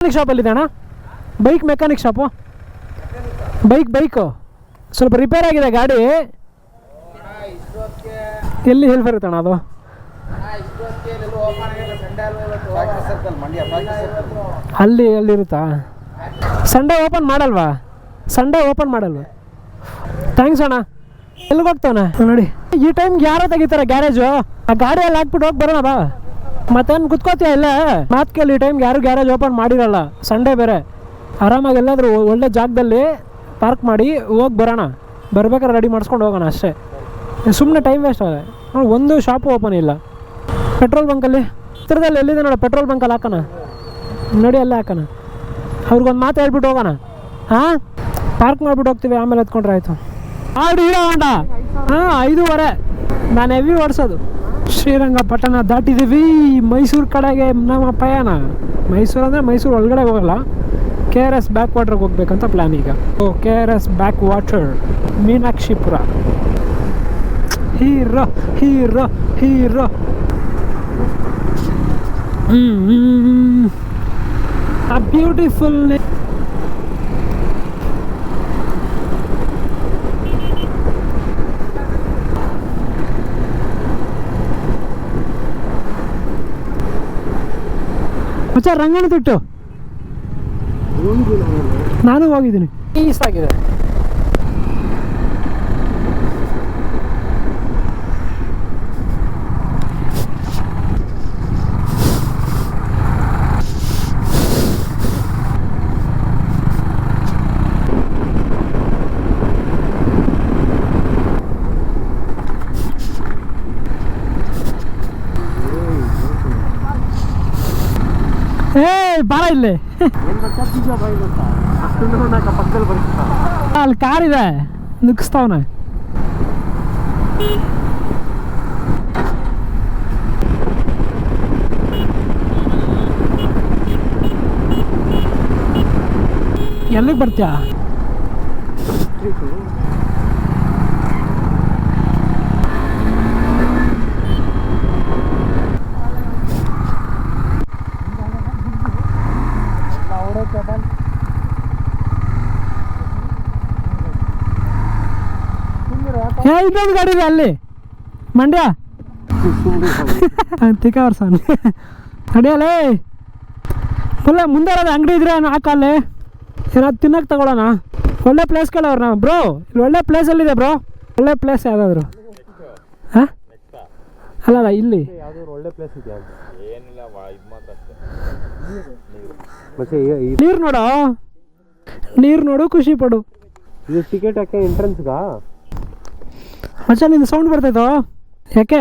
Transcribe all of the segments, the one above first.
Mechanic ಶಾಪಲ್ಲಿದೆ ಅಣ್ಣ, bike mechanic shop. Bike ಸ್ವಲ್ಪ repair ಆಗಿದೆ ಗಾಡಿ. ಎಲ್ಲಿ ಹೇಳಿ ಬರುತ್ತಣ್ಣ ಅದು? ಅಲ್ಲಿರುತ್ತಾ? ಸಂಡೇ ಓಪನ್ ಮಾಡಲ್ವಾ? ಥ್ಯಾಂಕ್ಸ್ ಅಣ್ಣ. ಎಲ್ಲಿಗೆ ಹೋಗ್ತಾನೆ ನೋಡಿ, ಈ ಟೈಮ್ಗೆ ಯಾರೋ ತೆಗಿತಾರೆ ಗ್ಯಾರೇಜು? ಆ ಗಾಡಿಯಲ್ಲಿ ಹಾಕ್ಬಿಟ್ಟು ಹೋಗಿ ಬರೋಣ ಬಾ. ಮತ್ತೇನು ಕುತ್ಕೋತೀಯ ಇಲ್ಲ? ಮಾತು ಕೇಳಿ, ಈ ಟೈಮ್ಗೆ ಯಾರು ಗ್ಯಾರೇಜ್ ಓಪನ್ ಮಾಡಿರಲ್ಲ, ಸಂಡೇ ಬೇರೆ. ಆರಾಮಾಗಿ ಎಲ್ಲಾದರೂ ಒಳ್ಳೆ ಜಾಗದಲ್ಲಿ ಪಾರ್ಕ್ ಮಾಡಿ ಹೋಗಿ ಬರೋಣ. ಬರ್ಬೇಕಾದ್ರೆ ರೆಡಿ ಮಾಡಿಸ್ಕೊಂಡು ಹೋಗೋಣ ಅಷ್ಟೇ. ಸುಮ್ಮನೆ ಟೈಮ್ ವೇಸ್ಟ್ ಆಗಿದೆ ನೋಡಿ. ಒಂದು ಶಾಪು ಓಪನ್ ಇಲ್ಲ. ಪೆಟ್ರೋಲ್ ಬಂಕಲ್ಲಿ ಹತ್ರದಲ್ಲಿ ಎಲ್ಲಿದೆ ನೋಡಿ, ಪೆಟ್ರೋಲ್ ಬಂಕಲ್ಲಿ ಹಾಕೋಣ ನೋಡಿ, ಅಲ್ಲೇ ಹಾಕೋಣ. ಅವ್ರಿಗೊಂದು ಮಾತು ಹೇಳ್ಬಿಟ್ಟು ಹೋಗೋಣ. ಹಾಂ, ಪಾರ್ಕ್ ಮಾಡಿಬಿಟ್ಟು ಹೋಗ್ತೀವಿ, ಆಮೇಲೆ ಎತ್ಕೊಂಡ್ರೆ ಆಯಿತು. ಆಡಿ ಹೀರೋ ಹೊಂಡ. ಹಾಂ, 5:15 ನಾನು ಹೆವಿ ಓಡಿಸೋದು. ಶ್ರೀರಂಗಪಟ್ಟಣ ದಾಟಿದ್ದೀವಿ, ಮೈಸೂರು ಕಡೆಗೆ ನಮ್ಮ ಪಯಣ. ಮೈಸೂರು ಅಂದರೆ ಮೈಸೂರು ಒಳಗಡೆ ಹೋಗಲ್ಲ, KRS ಬ್ಯಾಕ್ ವಾಟರ್ಗೆ ಹೋಗ್ಬೇಕಂತ ಪ್ಲ್ಯಾನ್ ಈಗ. KRS back water, Meenakshipura. Hero hero hero. ಆ ಬ್ಯೂಟಿಫುಲ್ ಮಚ್ಚ, ರಂಗನತಿಟ್ಟು ನಾನು ಹೋಗಿದ್ದೀನಿ. ಪೀಸ್ ಆಗಿದೆ. ಬಾರ ಇಲ್ಲಿ ಅಲ್ಲಿ ಕಾರ್ ಇದೆ, ನುಗ್ಗಿಸ್ತಾವನ. ಎಲ್ಲಿಗೆ ಬರ್ತೀಯಾ? ಇನ್ನೊಂದು ಗಾಡಿ ಇದೆ ಅಲ್ಲಿ, ಮಂಡ್ಯ ತಿಕ್ಕವರ್ಸ ನಡಿಯಲ್ಲೇ. ಒಳ್ಳೆ ಮುಂದೆ ಇರೋದು ಅಂಗಡಿ ಇದ್ರೆ ಹಾಕಲ್ಲಿ ಏನಾದ್ರು ತಿನ್ನಕ್ಕೆ ತಗೊಳ್ಳೋಣ. ಒಳ್ಳೆ ಪ್ಲೇಸ್ ಕೇಳೋರು ನಾವು ಬ್ರೋ. ಇಲ್ಲಿ ಒಳ್ಳೆ ಪ್ಲೇಸಲ್ಲಿದೆ ಬ್ರೋ, ಒಳ್ಳೆ ಪ್ಲೇಸ್ ಯಾವುದಾದ್ರು. ಹಾಂ, ಅಲ್ಲ ಇಲ್ಲಿ ಒಳ್ಳೆ ಪ್ಲೇಸ್ ಇದೆ. ನೀರು ನೋಡು, ಖುಷಿ ಪಡು. ಇದು ಟಿಕೆಟ್ ಯಾಕೆ ಎಂಟ್ರೆನ್ಸ್ಗಾ? ಮಚ್ಚ, ನಿಂದು ಸೌಂಡ್ ಬರ್ತೈತೋ ಯಾಕೆ?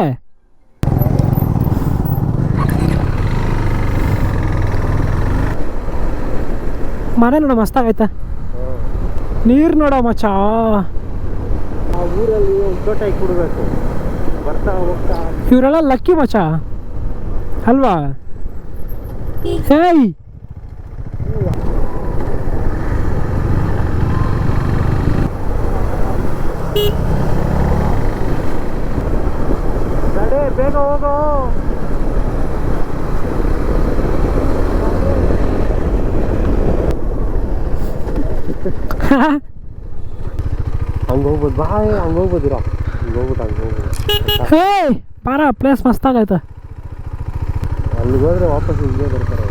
ಮನೆ ನೋಡ ಮಸ್ತಾಗೈತೆ. ನೀರು ನೋಡೋ ಮಚ್ಚ. ಆ ಊರಲ್ಲಿ ಒಂದು ತೋಟ ಕೊಡಬೇಕು, ಬರ್ತಾ ಹೋಗ್ತಾ. ಇವರೆಲ್ಲ ಲಕ್ಕಿ ಮಚ್ಚ ಅಲ್ವಾ? ಹೇಯ್, ಬೇಗ ಹೋಗೋ. ಹಂಗೆ ಹೋಗ್ಬೋದು ಬಾ, ಹಂಗೆ ಹೋಗ್ಬೋದಿರ, ಹಂಗೆ ಹೋಗ್ಬೋದು. ಹೇ ಬಾರ, ಪ್ಲೇಸ್ ಮಸ್ತಾಗೈತೆ. ಅಲ್ಲಿಗೆ ಹೋದ್ರೆ ವಾಪಸ್ ಇಲ್ಲೇ ಬರ್ತಾರೆ.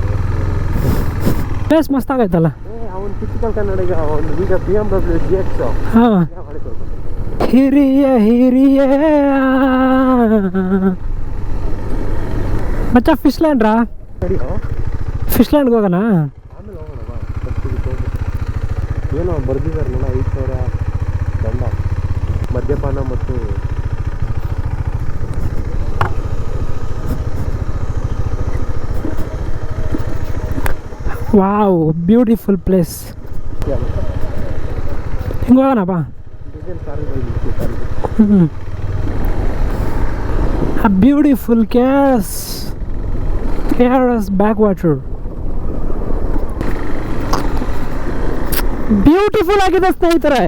ಪ್ಲೇಸ್ ಮಸ್ತಾಗೈತಲ್ಲ. ಅವನು ಟಿಪಿಕಲ್ ಕನ್ನಡಿಗ, ಒಂದು ಈಗ BMW GX. ಹಾಂ, ಹಿರಿಯ ಮಚ್ಚ. ಫಿಶ್ ಲ್ಯಾಂಡ್ರಾ? ಫಿಶ್ ಲ್ಯಾಂಡ್ಗೆ ಹೋಗೋಣ. ಆಮೇಲೆ ಹೋಗೋಣ ಬಾ. ಏನೋ ಬರ್ದಿದ್ದಾರೆ ನೋಡ, 5,000 ದಂಡ, ಮದ್ಯಪಾನ ಮತ್ತು ವಾವ್, ಬ್ಯೂಟಿಫುಲ್ ಪ್ಲೇಸ್. ಹಿಂಗೆ ಹೋಗೋಣ ಬಾ. A beautiful KRS backwater. Beautiful ಆಗಿದೆ ಸ್ನೇಹಿತರೆ,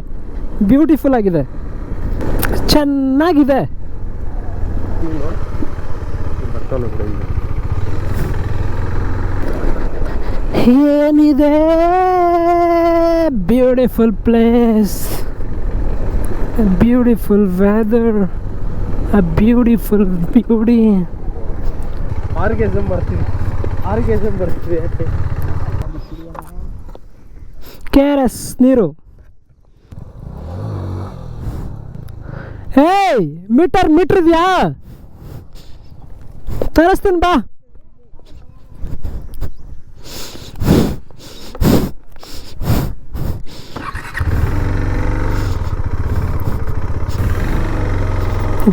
ಬ್ಯೂಟಿಫುಲ್ ಆಗಿದೆ, ಚೆನ್ನಾಗಿದೆ. ಏನಿದೆ beautiful place, beautiful weather, a beautiful beauty. ಆರ್ಗೇಸಮ್ ಬರ್ತೀವಿ. KRS ನೀರು. ಏಯ್ ಮೀಟರ್ ಇದೆಯಾ? ತರಿಸ್ತೀನಿ ಬಾ.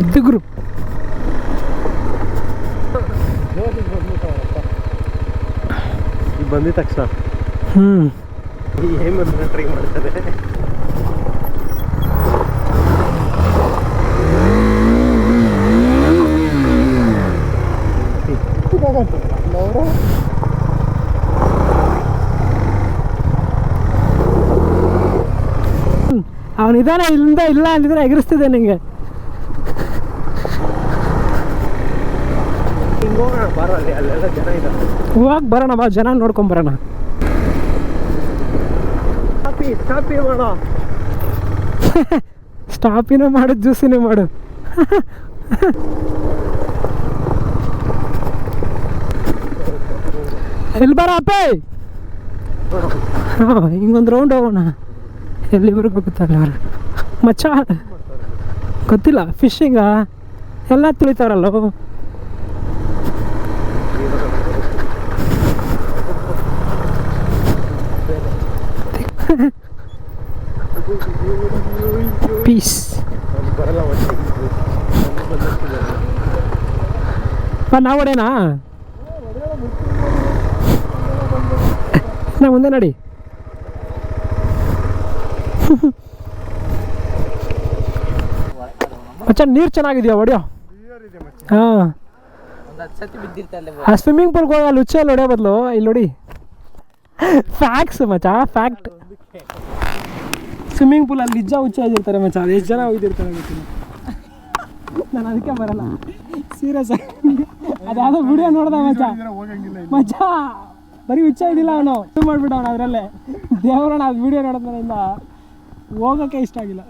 ಇದ್ದಿಗ್ರು ಬಂದಿದ ತಕ್ಷಣ ಏನು ಟ್ರೈ ಮಾಡ್ತಾರೆ. ಅವನಿದಾನೆ, ಇಲ್ಲಿಂದ ಇಲ್ಲ ಅಂದಿದ್ರೆ ಎಗರಿಸ್ತಿದ್ದೆ ನಿಂಗೆ. ಹೋಗೋಣ ಬಾರ, ಅಲ್ಲೆಲ್ಲ ಜನ ಇದ್ದಾರೆ. ಹೋಗಿ ಬರೋಣ ಬಾ, ಜನ ನೋಡ್ಕೊಂಡ್ ಬರೋಣ. ಸ್ಟಾಪಿ ಮಾಡ. ಸ್ಟಾಪಿನೂ ಮಾಡು, ಜ್ಯೂಸಿನೂ ಮಾಡು. ಎಲ್ಲಿ ಬರ ಅಪ್ಪೇ. ಹಾಂ, ಹಿಂಗೊಂದು ರೌಂಡ್ ಹೋಗೋಣ. ಎಲ್ಲಿವರೆಗೂ ಗೊತ್ತಾಗಲ್ಲ ಅವ್ರು ಮಚ್ಚ. ಗೊತ್ತಿಲ್ಲ, ಫಿಶಿಂಗ ಎಲ್ಲ ತುಳಿತಾರಲ್ಲ. ಪೀಸ್ ನಾವು ಹೊಡೇನಾ? ನಾ ಮುಂದೆ ನಡಿ. ಮಚ್ಚ ನೀರು ಚೆನ್ನಾಗಿದೆಯಾ ಹೊಡಿಯೋ? ಹಾಂ, ಆ ಸ್ವಿಮ್ಮಿಂಗ್ ಪೂಲ್ಗೆ ಹೋಗಿ ಅಲ್ಲಿ ಹುಚ್ಚಲ್ಲಿ ಹೊಡೆಯೋ ಬದಲು ಇಲ್ಲಿ ನೋಡಿ. ಫ್ಯಾಕ್ಟ್ಸ್ ಮಚ್ಚ, ಫ್ಯಾಕ್ಟ್. ಸ್ವಿಮ್ಮಿಂಗ್ ಪೂಲ್ ಅಲ್ಲಿ ನಿಜ ಹುಚ್ಚ ಆಗಿರ್ತಾರೆ ಮಚ್ಚ. ಅದು ಎಷ್ಟು ಜನ ಹೋಗಿರ್ತಾರೆ ಗೊತ್ತಿಲ್ಲ. ನಾನು ಅದಕ್ಕೆ ಬರಲ್ಲ, ಸೀರಿಯಸ್. ಅದ್ಯಾವುದೋ ವಿಡಿಯೋ ನೋಡ್ದೆ ಮಚ್ಚ. ಬರೀ ಹುಚ್ಚ ಇದ್ದಿಲ್ಲ ಅವನು, ಮಾಡ್ಬಿಟ್ಟು ಅವನು ಅದರಲ್ಲೇ. ದೇವರನ್ನ ಅದು ವಿಡಿಯೋ ನೋಡಿದ್ಮೇಲಿಂದ ಹೋಗೋಕ್ಕೆ ಇಷ್ಟ ಆಗಿಲ್ಲ.